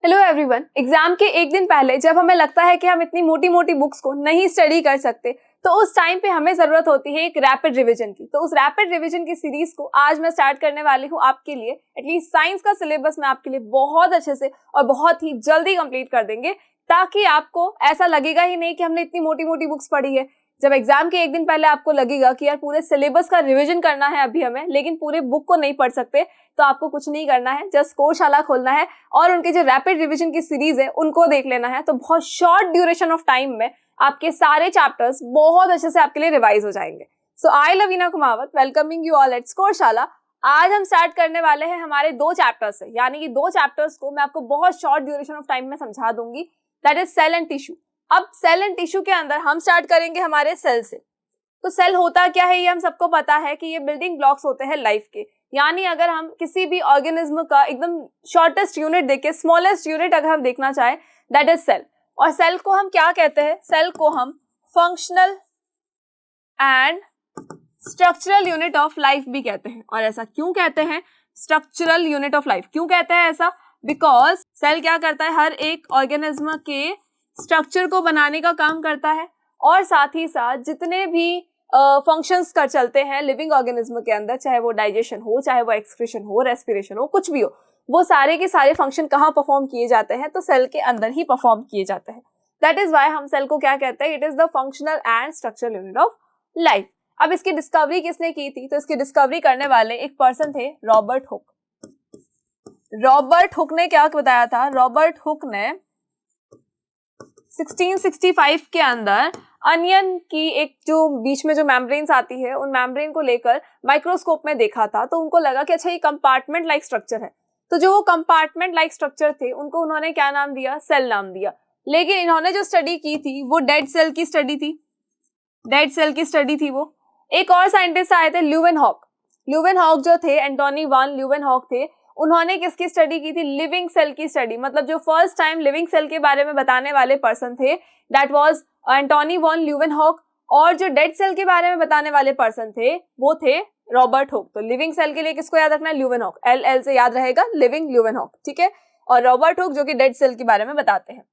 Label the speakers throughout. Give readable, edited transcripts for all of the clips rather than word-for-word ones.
Speaker 1: Hello everyone. Exam के एक दिन पहले जब हमें लगता है कि हम इतनी मोटी मोटी बुक्स को नहीं स्टडी कर सकते, तो उस टाइम पे हमें जरूरत होती है एक रैपिड रिवीजन की। तो उस रैपिड रिवीजन की सीरीज को आज मैं स्टार्ट करने वाली हूँ आपके लिए। एटलीस्ट साइंस का सिलेबस में आपके लिए बहुत अच्छे से और बहुत ही जल्दी कंप्लीट कर देंगे, ताकि आपको ऐसा लगेगा ही नहीं कि हमने इतनी मोटी मोटी बुक्स पढ़ी है। जब एग्जाम के एक दिन पहले आपको लगेगा कि यार पूरे सिलेबस का रिवीजन करना है अभी हमें, लेकिन पूरे बुक को नहीं पढ़ सकते, तो आपको कुछ नहीं करना है, जस्ट स्कोरशाला खोलना है और उनके जो रैपिड रिवीजन की सीरीज है उनको देख लेना है। तो बहुत शॉर्ट ड्यूरेशन ऑफ टाइम में आपके सारे चैप्टर्स बहुत अच्छे से आपके लिए रिवाइज हो जाएंगे। So I Lavina Kumawat welcoming you all at Scoreshala. आज हम स्टार्ट करने वाले हैं हमारे 2 चैप्टर्स से, यानी कि 2 चैप्टर्स को मैं आपको बहुत शॉर्ट ड्यूरेशन ऑफ टाइम में समझा दूंगी, that is cell and tissue. अब सेल एंड टिश्यू के अंदर हम स्टार्ट करेंगे हमारे सेल से। तो सेल होता क्या है ये हम सबको पता है कि ये बिल्डिंग ब्लॉक्स होते हैं लाइफ के। यानी अगर हम किसी भी ऑर्गेनिज्म का एकदम शॉर्टेस्ट यूनिट देखें, स्मॉलेस्ट यूनिट अगर हम देखना चाहें, दैट इज सेल। और सेल को हम क्या कहते हैं? सेल को हम functional and structural unit of life भी कहते हैं। और ऐसा क्यों कहते हैं? स्ट्रक्चरल यूनिट ऑफ लाइफ क्यों कहते हैं ऐसा? बिकॉज सेल क्या करता है? हर एक ऑर्गेनिज्म के स्ट्रक्चर को बनाने का काम करता है, और साथ ही साथ जितने भी फंक्शंस कर चलते हैं लिविंग ऑर्गेनिज्म के अंदर, चाहे वो डाइजेशन हो, चाहे वो एक्सक्रीशन हो, रेस्पिरेशन हो, कुछ भी हो, वो सारे के सारे फंक्शन कहाँ परफॉर्म किए जाते हैं? तो सेल के अंदर ही परफॉर्म किए जाते हैं। दैट इज वाई हम सेल को क्या कहते हैं? It is the functional and structural unit of life. अब इसकी डिस्कवरी किसने की थी? तो इसकी डिस्कवरी करने वाले एक पर्सन थे, रॉबर्ट हुक। रॉबर्ट हुक ने क्या बताया था? रॉबर्ट हुक ने 1665 के अंदर अनियन की एक जो बीच में जो मेम्ब्रेन्स आती है, उन मेम्ब्रेन को लेकर माइक्रोस्कोप में देखा था। तो उनको लगा कि अच्छा ये कंपार्टमेंट लाइक स्ट्रक्चर है। तो जो वो कंपार्टमेंट लाइक स्ट्रक्चर थे उनको उन्होंने क्या नाम दिया? सेल नाम दिया। लेकिन इन्होंने जो स्टडी की थी वो डेड सेल की स्टडी थी। डेड सेल की स्टडी थी वो। एक और साइंटिस्ट आए थे, ल्यूवेनहॉक। ल्यूवेनहॉक जो थे, एंटोनी वॉन ल्यूवेनहॉक थे, उन्होंने किसकी स्टडी की थी? लिविंग सेल की स्टडी। मतलब जो फर्स्ट टाइम लिविंग सेल के बारे में बताने वाले पर्सन थे, that was Antony von Leeuwenhoek. और जो डेड सेल के बारे में बताने वाले पर्सन थे वो थे रॉबर्ट हुक। तो लिविंग सेल के लिए किसको याद रखना है? ल्यूवेनहॉक। एल से याद रहेगा, लिविंग ल्यूवेनहॉक, ठीक है। और रॉबर्ट हुक जो कि डेड सेल के बारे में बताते हैं।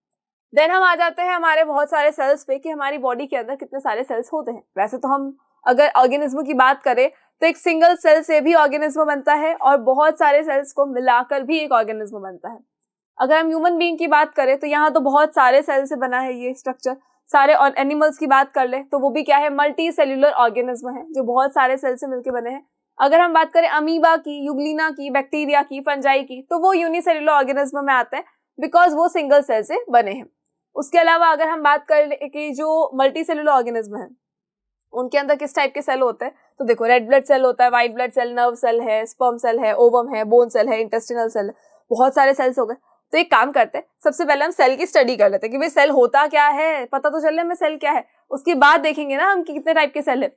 Speaker 1: देन हम आ जाते हैं हमारे बहुत सारे सेल्स पे कि हमारी बॉडी के अंदर कितने सारे सेल्स होते हैं। वैसे तो हम अगर ऑर्गेनिज्म की बात करें तो एक सिंगल सेल से भी ऑर्गेनिज्म बनता है, और बहुत सारे सेल्स को मिलाकर भी एक ऑर्गेनिज्म बनता है। अगर हम ह्यूमन बीइंग की बात करें तो यहाँ तो बहुत सारे सेल से बना है ये स्ट्रक्चर। सारे एनिमल्स की बात कर ले तो वो भी क्या है? मल्टी सेल्यूलर ऑर्गेनिज्म है, जो बहुत सारे सेल से मिलकर बने हैं। अगर हम बात करें अमीबा की, यूग्लिना की, बैक्टीरिया की, फंजाई की, तो वो यूनिसेल्यूलर ऑर्गेनिज्म में आते हैं, बिकॉज वो सिंगल सेल से बने हैं। उसके अलावा अगर हम बात कर ले कि जो मल्टी सेल्यूलर ऑर्गेनिज्म है उनके अंदर किस टाइप के सेल होते हैं, तो देखो रेड ब्लड सेल होता है, white blood cell, nerve cell है, स्पर्म सेल है, ओवम है, बोन सेल है, इंटेस्टिनल सेल है, बहुत सारे सेल्स हो गए। तो एक काम करते हैं, सबसे पहले हम सेल की स्टडी कर लेते हैं कि भाई सेल होता क्या है, पता तो चल हमें सेल क्या है। उसके बाद देखेंगे ना हम कि कितने टाइप के सेल है।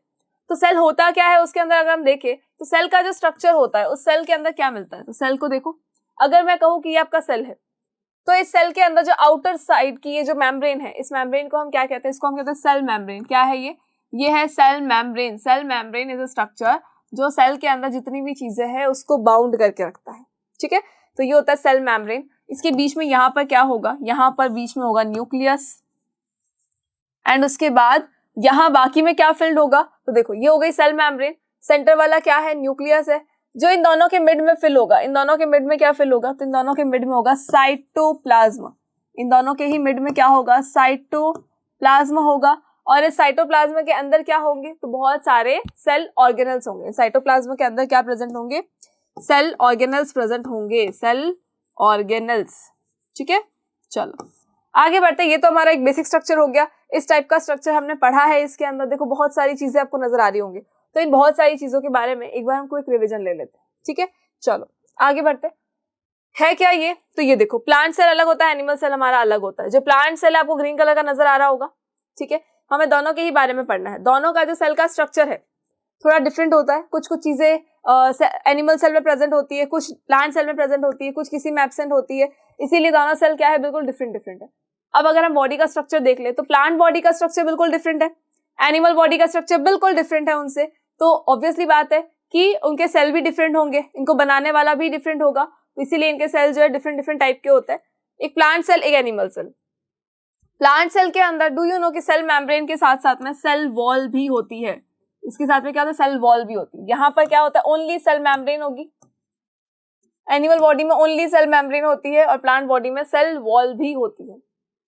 Speaker 1: तो सेल होता क्या है उसके अंदर अगर हम देखें तो सेल का जो स्ट्रक्चर होता है, उस सेल के अंदर क्या मिलता है? तो सेल को देखो, अगर मैं कहूँ कि ये आपका सेल है, तो इस सेल के अंदर जो आउटर साइड की ये जो मेम्ब्रेन है, इस मेम्ब्रेन को हम क्या कहते हैं? इसको हम कहते हैं सेल मेम्ब्रेन। क्या है ये है cell membrane. Cell membrane is a structure जो सेल के अंदर जितनी भी चीजें हैं उसको बाउंड करके रखता है, ठीक है। तो ये होता है सेल मेम्ब्रेन। इसके बीच में यहाँ पर क्या होगा? यहाँ पर बीच में होगा न्यूक्लियस, एंड उसके बाद यहाँ बाकी में क्या फिल्ड होगा? तो देखो ये हो गई सेल मेम्ब्रेन। सेंटर वाला क्या है? न्यूक्लियस है, जो इन दोनों के मिड में फिल होगा। इन दोनों के मिड में क्या फिल होगा? तो इन दोनों के मिड में होगा साइटोप्लाज्म। इन दोनों के ही मिड में क्या होगा? साइटोप्लाज्म होगा। और इस साइटोप्लाज्म के अंदर क्या होंगे? तो बहुत सारे सेल ऑर्गेनल्स होंगे। साइटोप्लाज्म के अंदर क्या प्रेजेंट होंगे? सेल ऑर्गेनल्स प्रेजेंट होंगे, सेल ऑर्गेनल्स, ठीक है। चलो आगे बढ़ते हैं। ये तो हमारा एक बेसिक स्ट्रक्चर हो गया। इस टाइप का स्ट्रक्चर हमने पढ़ा है। इसके अंदर देखो बहुत सारी चीजें आपको नजर आ रही होंगी। तो इन बहुत सारी चीजों के बारे में एक बार हम कोई रिवीजन ले लेते हैं, ठीक है। चलो आगे बढ़ते है क्या ये? तो ये देखो, प्लांट सेल अलग होता है, एनिमल सेल हमारा अलग होता है। जो प्लांट सेल आपको ग्रीन कलर का नजर आ रहा होगा, ठीक है, हमें दोनों के ही बारे में पढ़ना है। दोनों का जो सेल का स्ट्रक्चर है थोड़ा डिफरेंट होता है। कुछ चीजें एनिमल सेल में प्रेजेंट होती है, कुछ प्लांट सेल में प्रेजेंट होती है, कुछ किसी में एब्सेंट होती है। इसीलिए दोनों सेल क्या है? बिल्कुल डिफरेंट है। अब अगर हम बॉडी का स्ट्रक्चर देख ले तो प्लांट बॉडी का स्ट्रक्चर बिल्कुल डिफरेंट है, एनिमल बॉडी का स्ट्रक्चर बिल्कुल डिफरेंट है उनसे। तो ऑब्वियसली बात है कि उनके सेल भी डिफरेंट होंगे, इनको बनाने वाला भी डिफरेंट होगा, तो इसीलिए इनके सेल जो है डिफरेंट टाइप के होते हैं। एक प्लांट सेल, एक एनिमल सेल। प्लांट सेल के अंदर डू यू नो कि सेल मेम्ब्रेन के साथ साथ में सेल वॉल भी होती है। इसके साथ में क्या होता है, सेल वॉल भी होती है। यहाँ पर क्या होता है, ओनली सेल मेम्ब्रेन होगी, एनिमल बॉडी में ओनली सेल मेम्ब्रेन होती है, और प्लांट बॉडी में सेल वॉल भी होती है।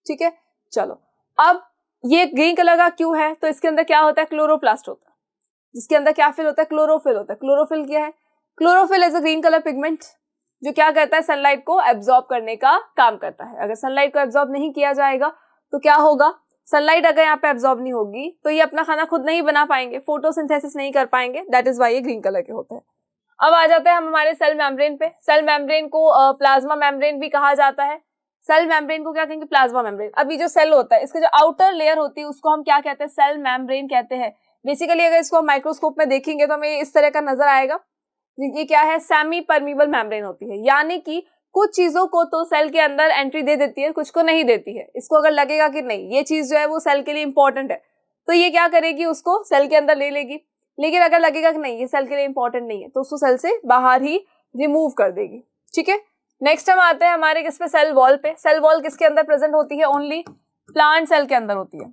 Speaker 1: ठीक है, चलो अब ये ग्रीन कलर का क्यों है, तो इसके अंदर क्या होता है, क्लोरोप्लास्ट होता है, जिसके अंदर क्या फिल होता है, क्लोरोफिल होता है। क्लोरोफिल क्या है, chlorophyll is a green colour pigment जो क्या करता है, सनलाइट को एब्जॉर्ब करने का काम करता है। अगर सनलाइट को एब्जॉर्ब नहीं किया जाएगा तो क्या होगा, सनलाइट अगर यहाँ पे एब्जॉर्ब नहीं होगी तो ये अपना खाना खुद नहीं बना पाएंगे, फोटोसिंथेसिस नहीं कर पाएंगे, दैट इज वाई ये ग्रीन कलर के होते हैं। अब आ जाते हैं हम हमारे सेल मेम्ब्रेन पे। सेल मेम्ब्रेन को प्लाज्मा मेम्ब्रेन भी कहा जाता है। सेल मेम्ब्रेन को क्या कहेंगे, प्लाज्मा मेम्ब्रेन। अभी जो सेल होता है इसके जो आउटर लेयर होती है उसको हम क्या कहते हैं, सेल मेम्ब्रेन कहते हैं। बेसिकली अगर इसको हम माइक्रोस्कोप में देखेंगे तो हमें इस तरह का नजर आएगा, ये क्या है, सेमी परमीबल मेम्ब्रेन होती है, यानी कि कुछ चीजों को तो सेल के अंदर एंट्री दे देती है, कुछ को नहीं देती है। इसको अगर लगेगा कि नहीं ये चीज जो है वो सेल के लिए इंपॉर्टेंट है तो ये क्या करेगी, उसको सेल के अंदर ले लेगी। लेकिन अगर लगेगा कि नहीं ये सेल के लिए इंपॉर्टेंट नहीं है तो उसको सेल से बाहर ही रिमूव कर देगी। ठीक है, नेक्स्ट हम आते हैं हमारे किस पे, सेल वॉल पे। सेल वॉल किसके अंदर प्रेजेंट होती है, ओनली प्लांट सेल के अंदर होती है।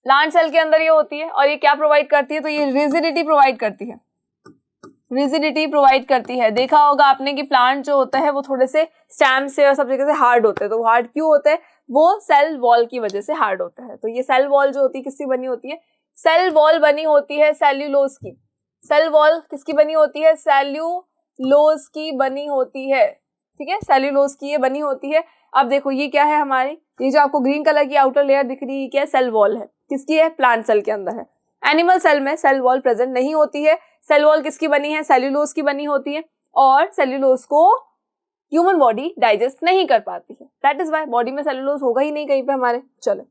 Speaker 1: प्लांट सेल के अंदर ये होती है और ये क्या प्रोवाइड करती है, तो ये रिजिडिटी प्रोवाइड करती है, रिजिडिटी प्रोवाइड करती है। देखा होगा आपने कि प्लांट जो होता है वो थोड़े से स्टैम से और सब जगह से हार्ड होते हैं, तो हार्ड क्यों होते हैं, वो सेल वॉल की वजह से हार्ड होता है। तो ये सेल वॉल जो होती है किसकी बनी होती है, सेल वॉल बनी होती है सेल्यूलोज की। सेल वॉल किसकी बनी होती है, सेल्यूलोज की बनी होती है। ठीक है, सेल्यूलोज की ये बनी होती है। अब देखो ये क्या है हमारी, ये जो आपको ग्रीन कलर की आउटर लेयर दिख रही है क्या, सेल वॉल है, किसकी है, प्लांट सेल के अंदर है। एनिमल सेल में सेल वॉल प्रेजेंट नहीं होती है। सेल वॉल किसकी बनी है, सेल्यूलोज की बनी होती है, और सेल्यूलोज को ह्यूमन बॉडी डाइजेस्ट नहीं कर पाती है, दैट इज व्हाई बॉडी में सेल्यूलोज होगा ही नहीं कहीं पे हमारे। चलो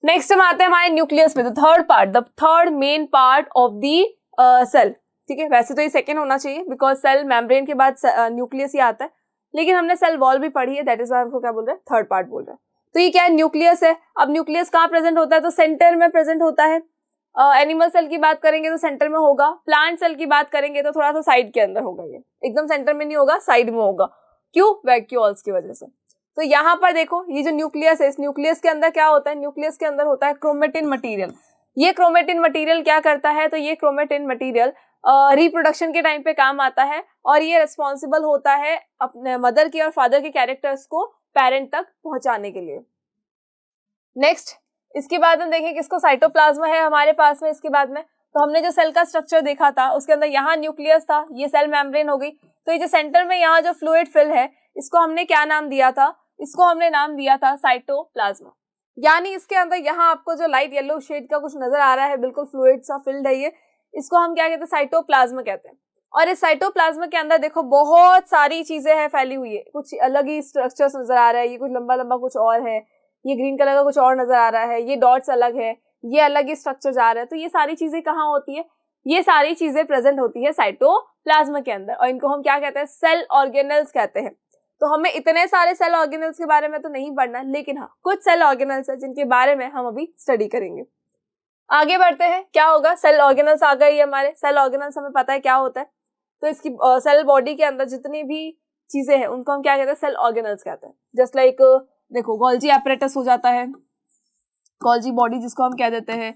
Speaker 1: नेक्स्ट हम आते हैं हमारे न्यूक्लियस में, the third part, the third main part of the cell. ठीक है, वैसे तो ये सेकेंड होना चाहिए बिकॉज सेल मेम्ब्रेन के बाद न्यूक्लियस ही आता है, लेकिन हमने सेल वॉल भी पढ़ी है, दैट इज व्हाई हमको क्या बोल रहे हैं, थर्ड पार्ट बोल रहे हैं। तो ये क्या है, न्यूक्लियस है। अब न्यूक्लियस कहाँ प्रेजेंट होता है, तो सेंटर में प्रेजेंट होता है। एनिमल सेल की बात करेंगे तो सेंटर में होगा, प्लांट सेल की बात करेंगे तो थोड़ा सा साइड के अंदर होगा, ये एकदम सेंटर में नहीं होगा, साइड में होगा। क्यों, वैक्यूल्स की वजह से। तो यहाँ पर देखो ये जो न्यूक्लियस है, इस न्यूक्लियस के अंदर क्या होता है, न्यूक्लियस के अंदर होता है क्रोमेटिन मटेरियल। ये क्रोमेटिन मटेरियल क्या करता है, तो ये क्रोमेटिन मटेरियल रिप्रोडक्शन के टाइम पे काम आता है, और ये रिस्पॉन्सिबल होता है अपने मदर के और फादर के कैरेक्टर्स को पेरेंट तक पहुंचाने के लिए। नेक्स्ट इसके बाद हम देखें किसको, साइटोप्लाज्मा है हमारे पास में। इसके बाद में तो हमने जो सेल का स्ट्रक्चर देखा था उसके अंदर यहाँ न्यूक्लियस था, ये सेल मेम्ब्रेन हो गई। तो ये जो सेंटर में यहाँ जो फ्लूइड फिल है इसको हमने क्या नाम दिया था, इसको हमने नाम दिया था साइटोप्लाज्मा। यानी इसके अंदर यहाँ आपको जो लाइट येलो शेड का कुछ नजर आ रहा है, बिल्कुल फ्लूइड सा फिल्ड है ये, इसको हम क्या कहते हैं, साइटोप्लाज्मा कहते हैं। और इस साइटोप्लाज्मा के अंदर देखो बहुत सारी चीजें हैं फैली हुई है, कुछ अलग ही स्ट्रक्चर्स नजर आ रहा है, ये कुछ लंबा लंबा कुछ और है, ये ग्रीन कलर का कुछ और नजर आ रहा है, ये डॉट्स अलग है, ये अलग ही स्ट्रक्चर जा रहा है। तो ये सारी चीजें कहाँ होती है, ये सारी चीजें प्रेजेंट होती है साइटोप्लाज्मा के अंदर, और इनको हम क्या कहते हैं, सेल ऑर्गेनेल्स कहते हैं। तो हमें इतने सारे सेल ऑर्गेनेल्स के बारे में तो नहीं पढ़ना, लेकिन हाँ कुछ सेल ऑर्गेनेल्स है जिनके बारे में हम अभी स्टडी करेंगे। आगे बढ़ते हैं, क्या होगा, सेल ऑर्गेनेल्स आ गई हमारे। सेल ऑर्गेनेल्स हमें पता है क्या होता है, तो इसकी सेल बॉडी के अंदर जितनी भी चीजें हैं उनको हम क्या कहते हैं, सेल ऑर्गेनेल्स कहते हैं। जस्ट लाइक देखो गोल्जी एपरेटस हो जाता है, गोल्जी बॉडी जिसको हम कह देते हैं,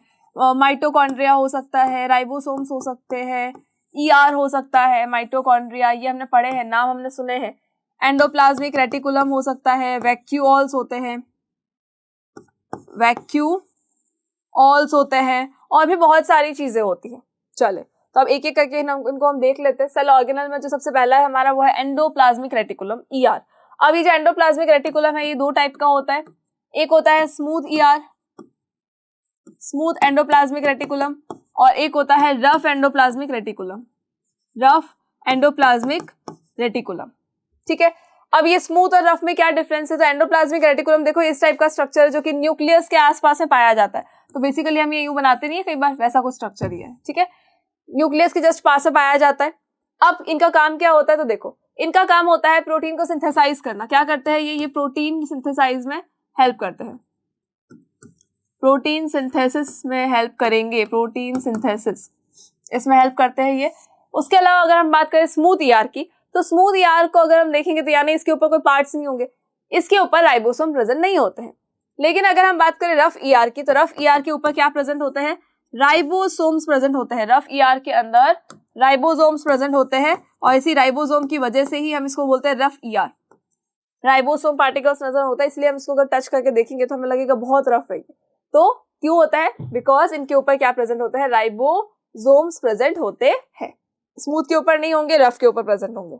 Speaker 1: माइटोकॉन्ड्रिया हो सकता है, राइबोसोम्स हो सकते हैं, ईआर हो सकता है, माइटोकॉन्ड्रिया ये हमने पढ़े हैं, नाम हमने सुने हैं, एंडोप्लाज्मिक रेटिकुलम हो सकता है, वैक्यूल्स होते हैं, वैक्यूल्स होते हैं, और भी बहुत सारी चीजें होती हैं। चले तो अब एक एक करके इनको हम देख लेते हैं। सेल ऑर्गेनल में जो सबसे पहला है हमारा वो है एंडोप्लाज्मिक रेटिकुलम, ईआर। अब ये जो एंडोप्लाज्मिक रेटिकुलम है ये दो टाइप का होता है, एक होता है smooth ER, smooth endoplasmic reticulum, और एक होता है rough endoplasmic reticulum, rough endoplasmic reticulum. ठीक है, अब ये स्मूथ और रफ में क्या डिफरेंस है, तो एंडोप्लाज्मिक रेटिकुलम देखो इस टाइप का स्ट्रक्चर है जो कि न्यूक्लियस के आसपास में पाया जाता है। तो बेसिकली हम ये यूं बनाते नहीं है, कई बार वैसा कुछ स्ट्रक्चर ही है। ठीक है, न्यूक्लियस के जस्ट पास में पाया जाता है। अब इनका काम क्या होता है, तो देखो इनका काम होता है प्रोटीन को सिंथेसाइज करना। क्या करते हैं ये प्रोटीन सिंथेसाइज में हेल्प करते हैं, प्रोटीन सिंथेसिस में हेल्प करेंगे, प्रोटीन सिंथेसिस इसमें हेल्प करते हैं ये। उसके अलावा अगर हम बात करें स्मूथ ईआर की, तो स्मूथ ईआर को अगर हम देखेंगे तो यानी इसके ऊपर कोई पार्ट्स नहीं होंगे, इसके ऊपर राइबोसोम प्रेजेंट नहीं होते हैं। लेकिन अगर हम बात करें रफ ईआर की, तो रफ ईआर के ऊपर क्या प्रेजेंट होते हैं? राइबोसोम्स प्रेजेंट होते हैं। रफ ईआर के अंदर राइबोसोम्स प्रेजेंट होते हैं और इसी राइबोसोम की वजह से ही हम इसको बोलते हैं रफ ईआर। राइबोसोम पार्टिकल्स नजर होता है, इसलिए हम इसको अगर टच करके देखेंगे तो हमें लगेगा बहुत रफ है। तो क्यों होता है? बिकॉज इनके ऊपर क्या प्रेजेंट होता है? राइबोसोम्स प्रेजेंट होते हैं। स्मूथ के ऊपर नहीं होंगे, रफ के ऊपर प्रेजेंट होंगे।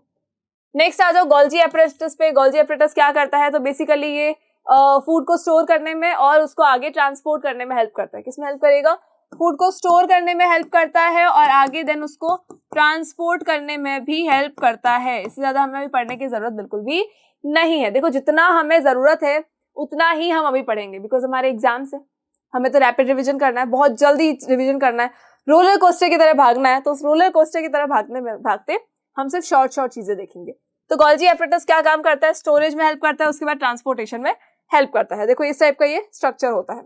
Speaker 1: नेक्स्ट आ जाओ गोल्जी एपरेटस पे। गोल्जी एपरेटस क्या करता है? तो बेसिकली ये फूड को स्टोर करने में और उसको आगे ट्रांसपोर्ट करने में हेल्प करता है। किसमें हेल्प करेगा? फूड को स्टोर करने में हेल्प करता है और आगे देन उसको ट्रांसपोर्ट करने में भी हेल्प करता है। इससे ज्यादा हमें अभी पढ़ने की जरूरत बिल्कुल भी नहीं है। देखो, जितना हमें जरूरत है उतना ही हम अभी पढ़ेंगे, बिकॉज हमारे एग्जाम्स है, हमें तो रैपिड रिविजन करना है, बहुत जल्दी रिविजन करना है, रोलर कोस्टर की तरह भागना है। तो उस रोलर कोस्टर की तरह भागते हम सिर्फ शॉर्ट चीजें देखेंगे। तो गोल्जी एपरेटस क्या काम करता है? स्टोरेज में हेल्प करता है, उसके बाद ट्रांसपोर्टेशन में हेल्प करता है। देखो, इस टाइप का ये स्ट्रक्चर होता है।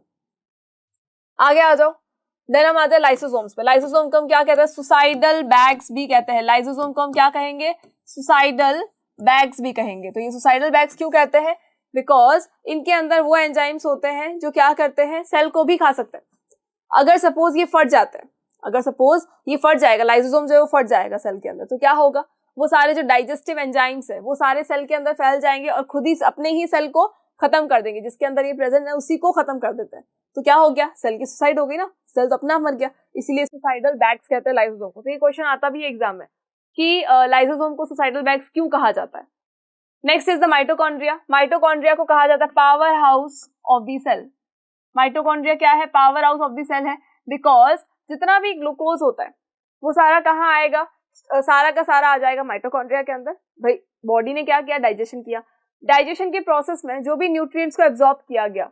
Speaker 1: आगे आ जाओ। देन हम आते हैं लाइसोसोम्स पे। लाइसोसोम को हम क्या कहते हैं? सुसाइडल बैग्स भी कहते हैं। लाइसोसोम को हम क्या कहेंगे? सुसाइडल बैग्स भी कहेंगे। तो ये सुसाइडल बैग्स क्यों कहते हैं? बिकॉज इनके अंदर वो एंजाइम्स होते हैं जो क्या करते हैं? सेल को भी खा सकते हैं। अगर सपोज ये फट जाता है, अगर सपोज ये फट जाएगा, लाइसोसोम जो है वो फट जाएगा सेल के अंदर, तो क्या होगा? वो सारे जो डाइजेस्टिव एंजाइम्स है वो सारे सेल के अंदर फैल जाएंगे और खुद ही अपने ही सेल को खत्म कर देंगे। जिसके अंदर ये प्रेजेंट है उसी को खत्म कर देते हैं। तो क्या हो गया? सेल की सुसाइड हो गई ना, सेल तो अपना मर गया। इसीलिए सुसाइडल बैग्स कहते हैं लाइसोसोम को। तो ये क्वेश्चन आता भी एग्जाम में कि लाइसोसोम को सुसाइडल बैग्स क्यों कहा जाता है। Next is the mitochondria. Mitochondria को कहा जाता है power house of the cell. Mitochondria क्या है? Power house of the cell है। बिकॉज जितना भी ग्लूकोज होता है वो सारा कहाँ आएगा? सारा का सारा आ जाएगा माइटोकॉन्ड्रिया के अंदर। भाई, बॉडी ने क्या किया? डाइजेशन किया। डाइजेशन के प्रोसेस में जो भी न्यूट्रिएंट्स को एब्जॉर्ब किया गया,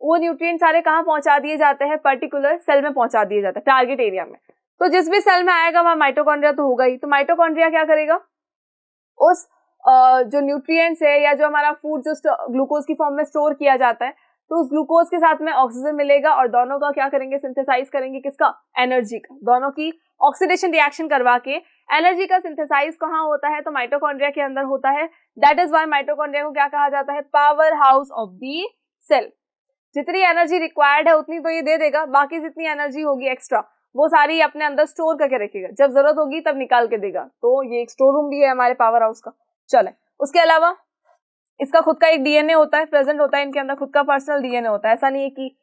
Speaker 1: वो न्यूट्रिएंट्स सारे कहाँ पहुंचा दिए जाते हैं? पर्टिकुलर सेल में पहुंचा दिए जाते हैं, टारगेट एरिया में। तो जिस भी सेल में आएगा वहां माइटोकॉन्ड्रिया तो होगा ही। तो माइटोकॉन्ड्रिया क्या करेगा? उस जो न्यूट्रिएंट्स है या जो हमारा फूड जो ग्लूकोज की फॉर्म में स्टोर किया जाता है, तो उस ग्लूकोज के साथ में ऑक्सीजन मिलेगा और दोनों का क्या करेंगे? सिंथेसाइज करेंगे। किसका? एनर्जी का। दोनों की ऑक्सीडेशन रिएक्शन करवा के एनर्जी का सिंथेसाइज कहाँ होता है? तो माइटोकॉन्ड्रिया के अंदर होता है। दैट इज व्हाई माइटोकॉन्ड्रिया को क्या कहा जाता है? Power house of the cell. जितनी एनर्जी रिक्वायर्ड है उतनी तो ये दे देगा, बाकी जितनी एनर्जी होगी एक्स्ट्रा वो सारी अपने अंदर स्टोर करके रखेगा, जब जरूरत होगी तब निकाल के देगा। तो ये एक स्टोर रूम भी है हमारे पावर हाउस का। चले, उसके अलावा इसका खुद का एक डीएनए होता है, प्रेजेंट होता है इनके अंदर, खुद का पर्सनल डीएनए होता है। ऐसा नहीं है कि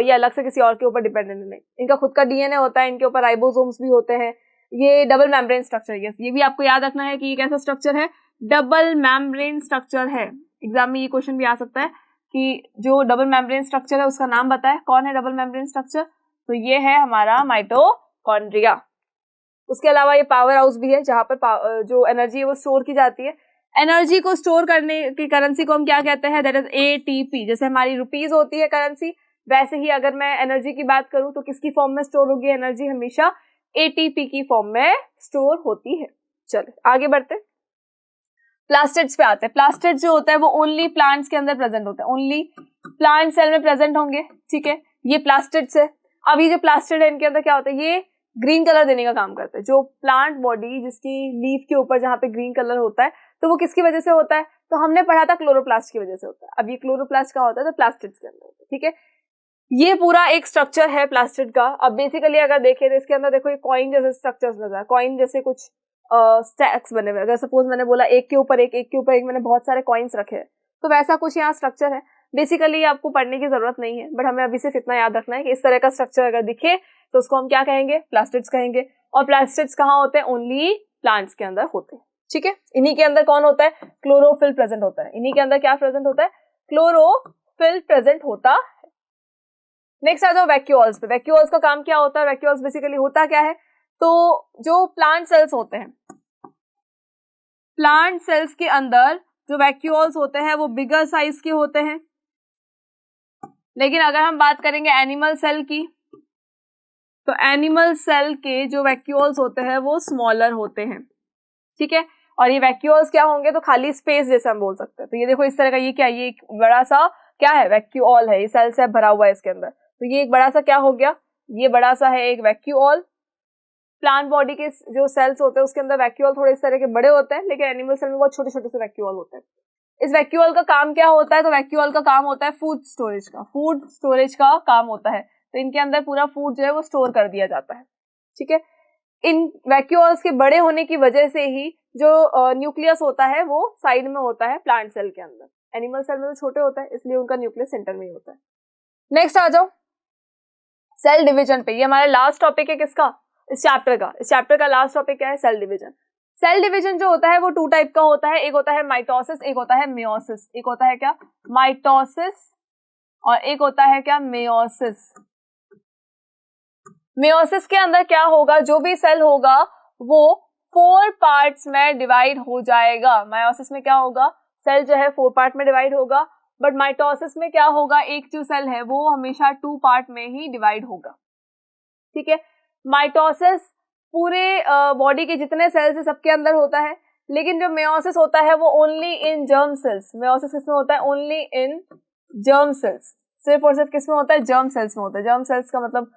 Speaker 1: ये अलग से किसी और के ऊपर डिपेंडेंट नहीं, इनका खुद का डीएनए होता है। इनके ऊपर राइबोसोम्स भी होते हैं। ये डबल मेम्ब्रेन स्ट्रक्चर है। ये भी आपको याद रखना है कि ये कैसा स्ट्रक्चर है? डबल मेम्ब्रेन स्ट्रक्चर है। एग्जाम में ये क्वेश्चन भी आ सकता है कि जो डबल मेम्ब्रेन स्ट्रक्चर है उसका नाम बताए। कौन है डबल मेम्ब्रेन स्ट्रक्चर? तो ये है हमारा माइटोकॉन्ड्रिया। उसके अलावा ये पावर हाउस भी है जहां पर जो एनर्जी है वो स्टोर की जाती है। एनर्जी को स्टोर करने की करेंसी को हम क्या कहते हैं? That is ATP. जैसे हमारी रुपीज होती है करेंसी, वैसे ही अगर मैं एनर्जी की बात करूं तो किसकी फॉर्म में स्टोर होगी एनर्जी? हमेशा एटीपी की फॉर्म में स्टोर होती है। चलो आगे बढ़ते, प्लास्टिड्स पे आते हैं। प्लास्टिड जो होता है वो ओनली प्लांट्स के अंदर प्रेजेंट होता है, ओनली प्लांट सेल में प्रेजेंट होंगे। ठीक है, ये प्लास्टिड्स है। अब ये जो प्लास्टिड है इनके अंदर क्या होता है? ये ग्रीन कलर देने का काम करते हैं। जो प्लांट बॉडी जिसकी लीफ के ऊपर जहाँ पे ग्रीन कलर होता है, तो वो किसकी वजह से होता है? तो हमने पढ़ा था क्लोरोप्लास्ट की वजह से होता है। अब ये क्लोरोप्लास्ट का होता है तो प्लास्टिड्स के अंदर होता है। ठीक है, ये पूरा एक स्ट्रक्चर है प्लास्टिड का। अब बेसिकली अगर देखें तो इसके अंदर देखो ये कॉइन जैसे स्ट्रक्चर्स नजर है, कॉइन जैसे कुछ स्टैक्स बने हुए। अगर सपोज मैंने बोला एक के ऊपर एक, एक के ऊपर एक, मैंने बहुत सारे कॉइन्स रखे हैं, तो वैसा कुछ यहाँ स्ट्रक्चर है। बेसिकली आपको पढ़ने की जरूरत नहीं है, बट हमें अभी सिर्फ इतना याद रखना है कि इस तरह का स्ट्रक्चर अगर दिखे तो उसको हम क्या कहेंगे? प्लास्टिड्स कहेंगे। और प्लास्टिड्स कहाँ होते हैं? ओनली प्लांट्स के अंदर होते हैं। ठीक है, इन्हीं के अंदर कौन होता है? क्लोरोफिल प्रेजेंट होता है। इन्हीं के अंदर क्या प्रेजेंट होता है? क्लोरोफिल प्रेजेंट होता है। नेक्स्ट आ जाओ वैक्यूल्स पे। वैक्यूल्स का काम क्या होता है? वैक्यूल्स बेसिकली होता क्या है? तो जो प्लांट सेल्स होते हैं, प्लांट सेल्स के अंदर जो वैक्यूल्स होते हैं वो बिगर साइज के होते हैं। लेकिन अगर हम बात करेंगे एनिमल सेल की, तो एनिमल सेल के जो वैक्यूल्स होते हैं वो स्मॉलर होते हैं। ठीक है, और ये वैक्यूल्स क्या होंगे? तो खाली स्पेस जैसे हम बोल सकते हैं। तो ये देखो इस तरह का, ये क्या, ये एक बड़ा सा क्या है? वैक्यूल है। ये सेल से भरा हुआ है इसके अंदर। तो ये एक बड़ा सा क्या हो गया? ये बड़ा सा है एक वैक्यूल। प्लांट बॉडी के जो सेल्स होते हैं उसके अंदर वैक्यूल थोड़े इस तरह के बड़े होते हैं, लेकिन एनिमल सेल में बहुत छोटे छोटे से वैक्यूल होते हैं। इस वैक्यूअल का काम क्या होता है? तो वैक्यूअल का काम होता है फूड स्टोरेज का, फूड स्टोरेज का काम होता है। तो इनके अंदर पूरा फूड जो है वो स्टोर कर दिया जाता है, ठीक है। इन वैक्यूअल्स के बड़े होने की वजह से ही जो न्यूक्लियस होता है वो साइड में होता है प्लांट सेल के अंदर। एनिमल सेल में तो छोटे होता है, इसलिए उनका न्यूक्लियस सेंटर में ही होता है। नेक्स्ट आ जाओ सेल डिवीजन पे। ये हमारा लास्ट टॉपिक है किसका? इस चैप्टर का। इस चैप्टर का लास्ट टॉपिक क्या है? Cell division. सेल डिवीजन जो होता है वो 2 टाइप का होता है, एक होता है माइटोसिस, एक होता है मेयोसिस। एक होता है क्या? माइटोसिस और एक होता है क्या? मेयोसिस। मेयोसिस के अंदर क्या होगा? जो भी सेल होगा वो 4 पार्ट्स में डिवाइड हो जाएगा। मायोसिस में क्या होगा? सेल जो है 4 पार्ट में डिवाइड होगा, बट माइटोसिस में क्या होगा? एक जो सेल है वो हमेशा 2 पार्ट में ही डिवाइड होगा, ठीक है। माइटोसिस पूरे बॉडी के जितने सेल्स है सबके अंदर होता है, लेकिन जो मेयोसिस होता है वो only in germ cells. Meiosis किसमें होता है? Only in germ cells. सिर्फ और सिर्फ किसमें होता है? जर्म सेल्स में होता है। जर्म सेल्स का मतलब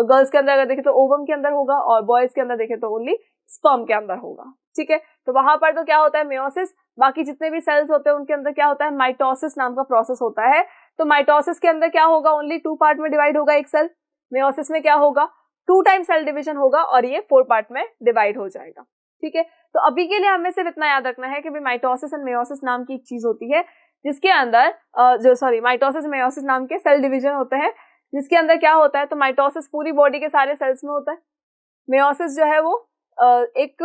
Speaker 1: गर्ल्स के अंदर अगर देखें तो ओवम के अंदर होगा, और बॉयज के अंदर देखें तो ओनली स्पर्म के अंदर होगा, ठीक है। तो वहां पर तो क्या होता है? मेयोसिस। बाकी जितने भी सेल्स होते हैं उनके अंदर क्या होता है? माइटोसिस नाम का प्रोसेस होता है। तो माइटोसिस के अंदर क्या होगा? ओनली 2 पार्ट में डिवाइड होगा एक सेल। मेयोसिस में क्या होगा? 2 टाइम सेल डिवीजन होगा और ये 4 पार्ट में डिवाइड हो जाएगा, ठीक है। तो अभी के लिए हमें सिर्फ इतना याद रखना है कि भाई माइटोसिस एंड मेयोसिस नाम की एक चीज होती है जिसके अंदर माइटोसिस मेयोसिस नाम के सेल डिवीजन होते हैं, जिसके अंदर क्या होता है? तो माइटोसिस पूरी बॉडी के सारे सेल्स में होता है। मेयोसिस जो है वो एक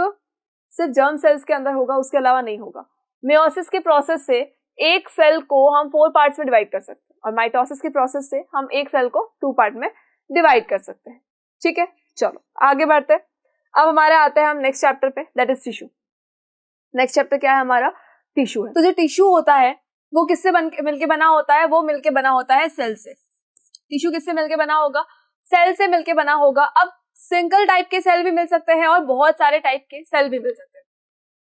Speaker 1: सिर्फ जर्म सेल्स के अंदर होगा, उसके अलावा नहीं होगा। मेयोसिस के प्रोसेस से एक सेल को हम 4 पार्ट्स में डिवाइड कर सकते हैं, और माइटोसिस के प्रोसेस से हम एक सेल को 2 पार्ट में डिवाइड कर सकते हैं, ठीक है। चलो आगे बढ़ते हैं। अब हमारे आते हैं हम नेक्स्ट चैप्टर पे, that is tissue. Next chapter क्या है हमारा? टिश्यू है। तो जो टिश्यू होता है वो किससे मिलके बना होता है? वो मिलके बना होता है सेल से। टिश्यू किससे मिलके बना होगा? सेल से मिलके बना होगा। अब सिंगल टाइप के सेल भी मिल सकते हैं और बहुत सारे टाइप के सेल भी मिल सकते हैं।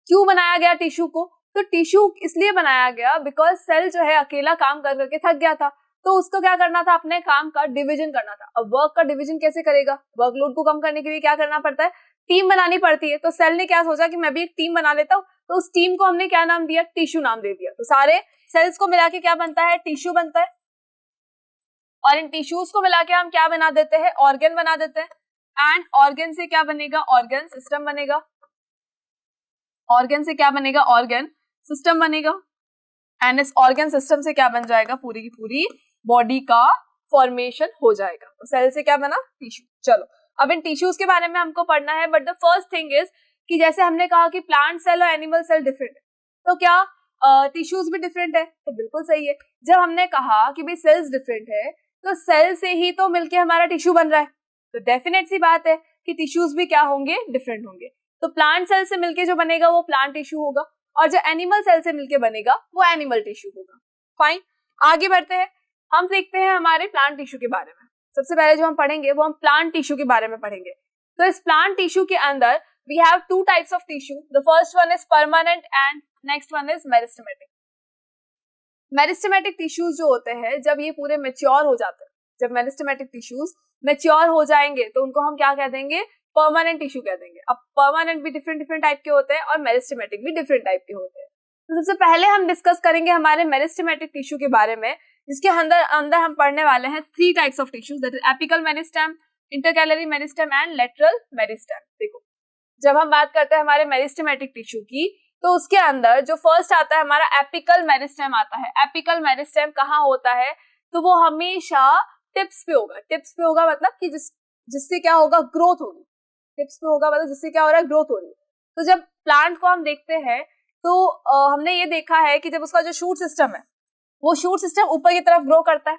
Speaker 1: क्यों बनाया गया टिश्यू को? तो टिश्यू इसलिए बनाया गया बिकॉज सेल जो है अकेला काम कर करके थक गया था, तो उसको क्या करना था? अपने काम का डिवीजन करना था। अब वर्क का डिवीजन कैसे करेगा? वर्कलोड को कम करने के लिए क्या करना पड़ता है? टीम बनानी पड़ती है। तो सेल ने क्या सोचा कि मैं भी एक टीम बना लेता हूँ, तो उस टीम को हमने क्या नाम दिया? टिश्यू नाम दे दिया। तो सारे सेल्स को मिला के क्या बनता है? टिश्यू बनता है। और इन टिश्यूज को मिला के हम क्या बना देते हैं? ऑर्गन बना देते हैं। एंड ऑर्गन से क्या बनेगा? ऑर्गन सिस्टम बनेगा। ऑर्गन से क्या बनेगा? ऑर्गन सिस्टम बनेगा। एंड इस ऑर्गन सिस्टम से क्या बन जाएगा? पूरी की पूरी बॉडी का फॉर्मेशन हो जाएगा। तो सेल से क्या बना? टिश्यू। चलो अब इन टिश्यूज के बारे में हमको पढ़ना है, but the first thing is कि जैसे हमने कहा कि प्लांट सेल और एनिमल सेल डिफरेंट है, तो क्या टिश्यूज भी डिफरेंट है? तो बिल्कुल सही है। जब हमने कहा कि भाई सेल्स डिफरेंट है, तो सेल से ही तो मिलके हमारा टिश्यू बन रहा है, तो डेफिनेट सी बात है कि टिश्यूज भी क्या होंगे? डिफरेंट होंगे। तो प्लांट सेल से मिलके जो बनेगा वो प्लांट टिश्यू होगा, और जो एनिमल सेल से मिलके बनेगा वो एनिमल टिश्यू होगा। फाइन, आगे बढ़ते हैं। हम देखते हैं हमारे प्लांट टिश्यू के बारे में। सबसे पहले जो हम पढ़ेंगे वो हम प्लांट टिश्यू के बारे में पढ़ेंगे। तो इस प्लांट टिश्यू के अंदर we have 2 types of tissue. The first one is permanent and next one is meristematic. Meristematic tissues जो होते हैं जब ये पूरे मैच्योर हो जाते हैं, जब मेरिस्टेमेटिक टिश्यूज मैच्योर हो जाएंगे तो उनको हम क्या कह देंगे? परमानेंट टिश्यू कह देंगे। अब परमानेंट भी डिफरेंट टाइप के होते हैं और मेरिस्टेमेटिक भी डिफरेंट टाइप के होते हैं। तो सबसे पहले हम डिस्कस करेंगे हमारे मेरिस्टेमेटिक टिश्यू के बारे में, जिसके अंदर हम पढ़ने वाले हैं 3 types of tissues, that is apical meristem, intercalary meristem and lateral meristem. देखो जब हम बात करते हैं हमारे मेरिस्टेमेटिक टिश्यू की, तो उसके अंदर जो फर्स्ट आता है हमारा एपिकल मेरिस्टेम आता है। एपिकल मेरिस्टेम कहाँ होता है? तो वो हमेशा टिप्स पे होगा। टिप्स पे होगा मतलब कि जिससे क्या होगा? ग्रोथ होगी। टिप्स पे होगा मतलब जिससे क्या हो रहा है? ग्रोथ हो रही है। तो जब प्लांट को हम देखते हैं तो हमने ये देखा है कि जब उसका जो शूट सिस्टम है वो शूट सिस्टम ऊपर की तरफ ग्रो करता है,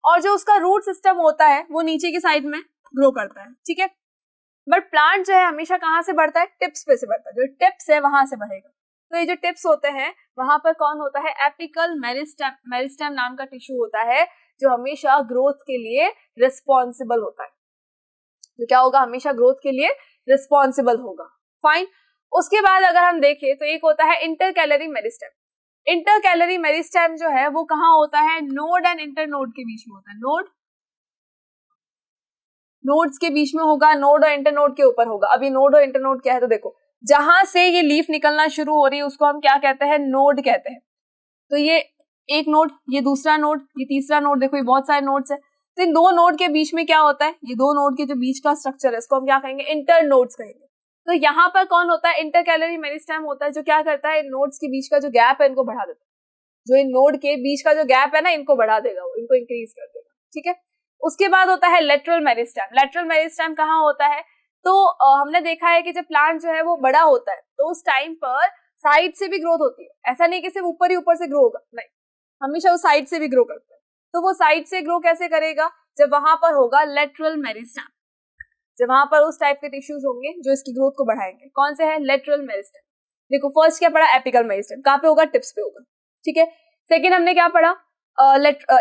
Speaker 1: और जो उसका रूट सिस्टम होता है वो नीचे की साइड में ग्रो करता है, ठीक है। बट प्लांट जो है हमेशा कहाँ से बढ़ता है? टिप्स पे से बढ़ता है। जो टिप्स है वहां से बढ़ेगा। तो ये जो टिप्स होते हैं वहां पर कौन होता है? एपिकल मेरिस्टेम नाम का टिश्यू होता है जो हमेशा ग्रोथ के लिए रिस्पॉन्सिबल होता है। तो क्या होगा? हमेशा ग्रोथ के लिए रिस्पॉन्सिबल होगा। फाइन, उसके बाद अगर हम देखें तो एक होता है इंटरकैलरी मेरिस्टेम। इंटरकैलरी मेरिस्टेम जो है वो कहाँ होता है? नोड एंड इंटरनोड के बीच में होता है। नोड्स के बीच में होगा, नोड और इंटरनोड के ऊपर होगा। अभी नोड और इंटरनोड क्या है? तो देखो जहां से ये लीफ निकलना शुरू हो रही है उसको हम क्या कहते हैं? नोड कहते हैं। तो ये एक नोड, ये दूसरा नोड, ये तीसरा नोड, देखो ये बहुत सारे नोड्स है। तो इन दो नोड के बीच में क्या होता है, ये दो नोड के जो बीच का स्ट्रक्चर है इसको हम क्या कहेंगे, इंटर नोड्स कहेंगे। तो यहाँ पर कौन होता है, इंटरकैलरी मेरिस्टेम होता है, जो क्या करता है इन नोड्स के बीच का जो गैप है इनको बढ़ा देता है। जो इन नोड के बीच का जो गैप है ना इनको बढ़ा देगा, वो इनको इंक्रीज कर देगा, ठीक है। उसके बाद होता है लेटरल मेरिस्टेम। लेटरल मेरिस्टेम कहाँ होता है, तो हमने देखा है कि जब प्लांट जो है वो बड़ा होता है तो उस टाइम पर साइड से भी ग्रोथ होती है। ऐसा नहीं कि सिर्फ ऊपर ही ऊपर से ग्रो होगा, नहीं, हमेशा वो साइड से भी ग्रो करता है। तो वो साइड से ग्रो कैसे करेगा, जब वहां पर होगा लेटरल मेरिस्टेम, जब वहां पर उस टाइप के टिश्यूज होंगे जो इसकी ग्रोथ को बढ़ाएंगे। कौन से है, लेटरल मेरिस्टेम। देखो फर्स्ट क्या पढ़ा, एपिकल मेरिस्टेम, कहाँ पे होगा, टिप्स पे होगा, ठीक है। सेकेंड हमने क्या पढ़ा,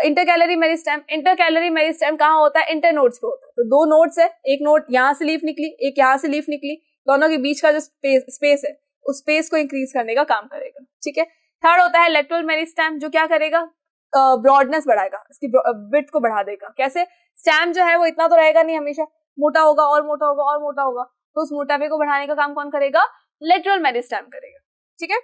Speaker 1: इंटरकैलरी मेरिस्टेम। इंटरकैलरी मेरिस्टेम कहाँ होता है, इंटरनोड्स पे होता है। तो दो नोड्स है, एक नोड यहाँ से लीफ निकली, एक यहाँ से लीफ निकली, दोनों के बीच का जो स्पेस है उस स्पेस को इंक्रीज करने का काम करेगा, ठीक है। थर्ड होता है लेटरल मेरिस्टेम, जो क्या करेगा, ब्रॉडनेस बढ़ाएगा, इसकी विड्थ को बढ़ा देगा। कैसे, स्टेम जो है वो इतना तो रहेगा नहीं, हमेशा मोटा होगा और मोटा होगा और मोटा होगा, तो उस मोटापे को बढ़ाने का काम कौन करेगा, लेटरल मेरिस्टेम करेगा, ठीक है।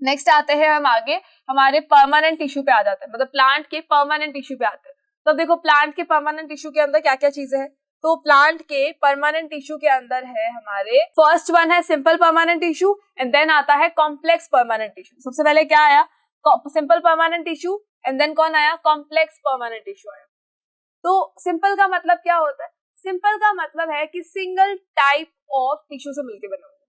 Speaker 1: नेक्स्ट आते हैं हम आगे, हमारे परमानेंट टिश्यू पे आ जाते हैं, मतलब प्लांट के परमानेंट टिश्यू पे आते हैं। तो देखो प्लांट के परमानेंट टिश्यू के अंदर क्या क्या चीजें हैं, तो प्लांट के परमानेंट टिश्यू के अंदर है हमारे, फर्स्ट वन है simple permanent tissue and then आता है कॉम्प्लेक्स परमानेंट टिश्यू। सबसे पहले क्या आया, simple permanent tissue and then कौन आया, कॉम्प्लेक्स परमानेंट टिश्यू आया। तो सिंपल का मतलब क्या होता है, सिंपल का मतलब है कि सिंगल टाइप ऑफ टिश्यू से मिलकर बने हुए,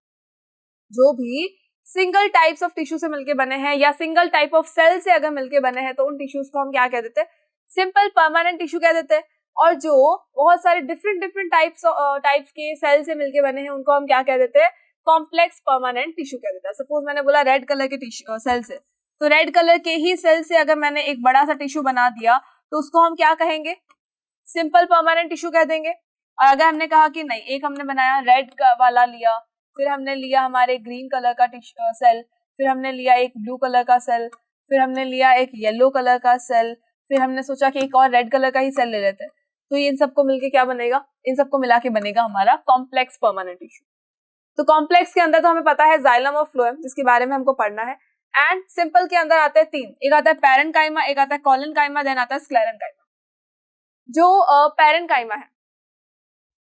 Speaker 1: जो भी सिंगल टाइप्स ऑफ टिश्यू से मिलके बने हैं या सिंगल टाइप ऑफ सेल से अगर मिलके बने हैं तो उन टिश्यूज को हम क्या कह देते हैं, सिंपल परमानेंट टिश्यू कह देते हैं। और जो बहुत सारे डिफरेंट टाइप्स के सेल से मिलके बने हैं उनको हम क्या कह देते हैं, कॉम्प्लेक्स परमानेंट टिश्यू कह देते हैं। सपोज मैंने बोला रेड कलर के सेल से, तो रेड कलर के ही सेल से अगर मैंने एक बड़ा सा टिश्यू बना दिया तो उसको हम क्या कहेंगे, सिंपल परमानेंट टिश्यू कह देंगे। और अगर हमने कहा कि नहीं, एक हमने बनाया रेड वाला लिया, फिर हमने लिया हमारे ग्रीन कलर का सेल, फिर हमने लिया एक ब्लू कलर का सेल, फिर हमने लिया एक येलो कलर का सेल, फिर हमने सोचा कि एक और रेड कलर का ही सेल ले लेते हैं, तो इन सबको मिलके क्या बनेगा, इन सबको मिला के बनेगा हमारा कॉम्प्लेक्स परमानेंट टिश्यू। तो कॉम्प्लेक्स के अंदर तो हमें पता है जाइलम और फ्लोएम, जिसके बारे में हमको पढ़ना है। एंड सिंपल के अंदर आते हैं तीन, एक आता है पैरेन्काइमा, एक आता है कोलेनकाइमा, देन आता है स्क्लेरेन्काइमा। जो पैरेन्काइमा है,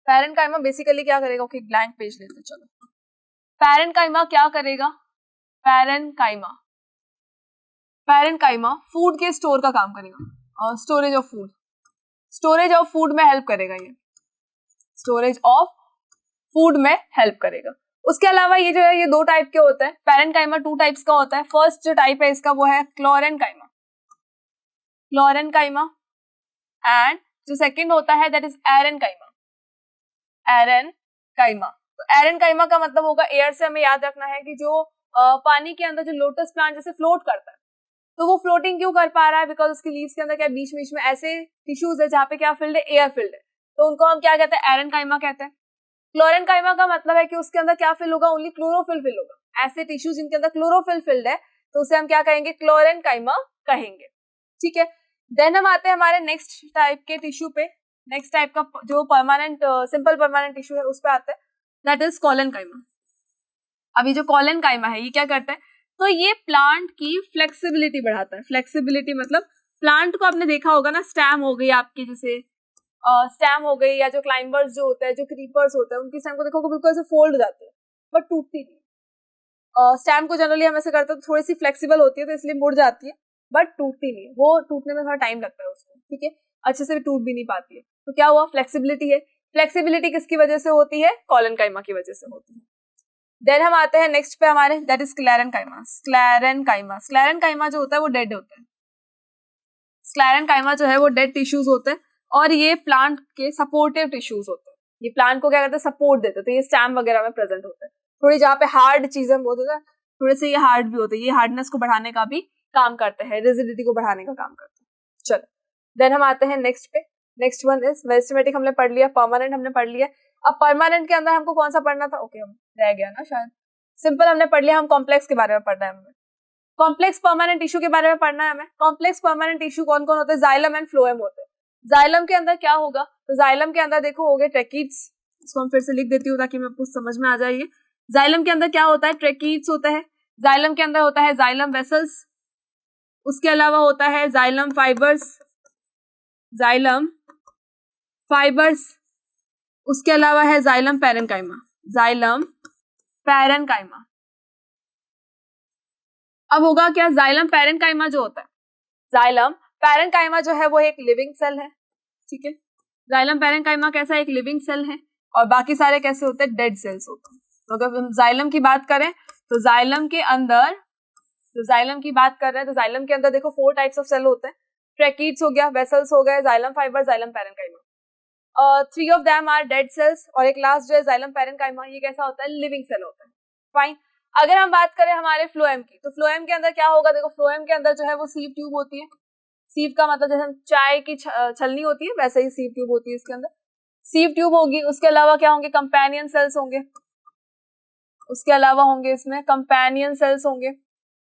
Speaker 1: पैरेन्काइमा बेसिकली क्या करेगा, ओके ब्लैंक पेज लेते हैं, चलो। पैरेन्काइमा क्या करेगा, पैरेन्काइमा फूड के स्टोर का काम करेगा, स्टोरेज ऑफ फूड में हेल्प करेगा, ये स्टोरेज ऑफ फूड में हेल्प करेगा। उसके अलावा ये जो है ये दो टाइप के होते हैं, पैरेन्काइमा टू टाइप्स का होता है। फर्स्ट जो टाइप है इसका वो है क्लोरेन्काइमा, एंड जो सेकंड होता है दैट इज एरेन्काइमा। तो एरेन्काइमा का मतलब होगा एयर से, हमें याद रखना है कि जो पानी के अंदर जो लोटस प्लांट जैसे फ्लोट करता है, तो वो फ्लोटिंग क्यों कर पा रहा है, बिकॉज उसकी लीव्स के अंदर क्या बीच बीच में ऐसे टिश्यूज है जहाँ पे क्या फिल्ड है, एयर फिल्ड है, तो उनको हम क्या कहते हैं, एरेन्काइमा कहते हैं। क्लोरेन्काइमा का मतलब है कि उसके अंदर क्या फिल होगा, ओनली क्लोरोफिल फिल होगा। ऐसे टिश्यूज जिनके अंदर क्लोरोफिल फिल्ड है तो उसे हम क्या कहेंगे, क्लोरेन्काइमा कहेंगे, ठीक है। देन हम आते हैं हमारे नेक्स्ट टाइप के टिश्यू पे, नेक्स्ट टाइप का जो परमानेंट सिंपल परमानेंट टिश्यू है उस पे आते हैं, दैट इज कोलेनकाइमा। अभी जो कोलेनकाइमा है ये क्या करता है, तो ये प्लांट की फ्लेक्सिबिलिटी बढ़ाता है। फ्लेक्सिबिलिटी मतलब प्लांट को आपने देखा होगा ना, स्टेम हो गई आपकी, जैसे स्टेम हो गई, या जो क्लाइंबर्स जो होते हैं, जो क्रीपर्स होते हैं, उनकी स्टेम को देखोगे बिल्कुल ऐसे फोल्ड हो जाती है बट टूटती नहीं। स्टेम को जनरली हम ऐसे करते हैं तो थोड़ी सी फ्लेक्सिबल होती है तो इसलिए मुड़ जाती है बट टूटती नहीं है, वो टूटने में थोड़ा टाइम लगता है उसको, ठीक है, अच्छे से भी टूट भी नहीं पाती है। तो क्या हुआ, फ्लेक्सिबिलिटी है। फ्लेक्सिबिलिटी किसकी वजह से होती है, कोलेनकाइमा की वजह से होती है। देन हम आते हैं नेक्स्ट पे हमारे, दैट इज स्क्लेरेन्काइमा। स्क्लेरेन्काइमा जो होता है वो डेड होता है, स्क्लेरेन्काइमा जो है वो डेड टिश्यूज होते हैं और ये प्लांट के सपोर्टिव टिश्यूज होते हैं। ये प्लांट को क्या करते हैं, सपोर्ट देते हैं, तो ये स्टेम वगैरह में प्रेजेंट होते हैं। थोड़ी जहाँ पे हार्ड चीजें होती है थोड़े से ये हार्ड भी होते हैं, ये हार्डनेस को बढ़ाने का भी काम करते हैं, रिजिडिटी को बढ़ाने का काम करते हैं। चलो देन हम आते हैं नेक्स्ट पे, नेक्स्ट वन इज मेरिस्टेमेटिक हमने पढ़ लिया, परमानेंट हमने पढ़ लिया। अब परमानेंट के अंदर हमको कौन सा पढ़ना था, ओके हम रह गया ना शायद, सिंपल हमने पढ़ लिया, हम कॉम्प्लेक्स के बारे में पढ़ना है हमें, कॉम्प्लेक्स परमानेंट टिश्यू के बारे में पढ़ना है हमें। कॉम्प्लेक्स परमानेंट टिश्यू कौन कौन होते हैं, जाइलम एंड फ्लोएम होते हैं। जाइलम के अंदर क्या होगा, तो जाइलम के अंदर देखो हो गए ट्रैकीड्स, इसको हम फिर से लिख देती हूँ ताकि मैं आपको समझ में आ जाए। जाइलम के अंदर क्या होता है, ट्रैकीड्स होता है। जाइलम के अंदर होता है जाइलम वेसल्स, उसके अलावा होता है जाइलम फाइबर्स, उसके अलावा है जाइलम पैरेनकाइमा। अब होगा क्या, जाइलम पैरेनकाइमा जो होता है, जाइलम पैरेनकाइमा जो है वो एक लिविंग सेल है, ठीक है। जाइलम पैरेनकाइमा कैसा, एक लिविंग सेल है, और बाकी सारे कैसे होते हैं, डेड सेल्स होते हैं। तो अगर हम जाइलम की बात करें तो जाइलम के अंदर देखो 4 टाइप्स ऑफ सेल होते हैं। ट्रैकीड्स हो गया, वेसल्स हो गए, xylem fibre, xylem parenchyma. 3 of them are dead cells, और एक लास्ट जो है जाइलम पैरेनकाइमा, ये कैसा होता है, लिविंग सेल होता है। फाइन। अगर हम बात करें हमारे फ्लोएम की, तो फ्लोएम के अंदर क्या होगा, देखो फ्लोएम के अंदर जो है वो सीव ट्यूब होती है। सीव का मतलब जैसे हम चाय की छलनी होती है, वैसे ही सीव ट्यूब होती है इसके अंदर, सीव ट्यूब होगी। उसके अलावा क्या होंगे, कंपेनियन सेल्स होंगे, उसके अलावा होंगे इसमें कंपेनियन सेल्स होंगे।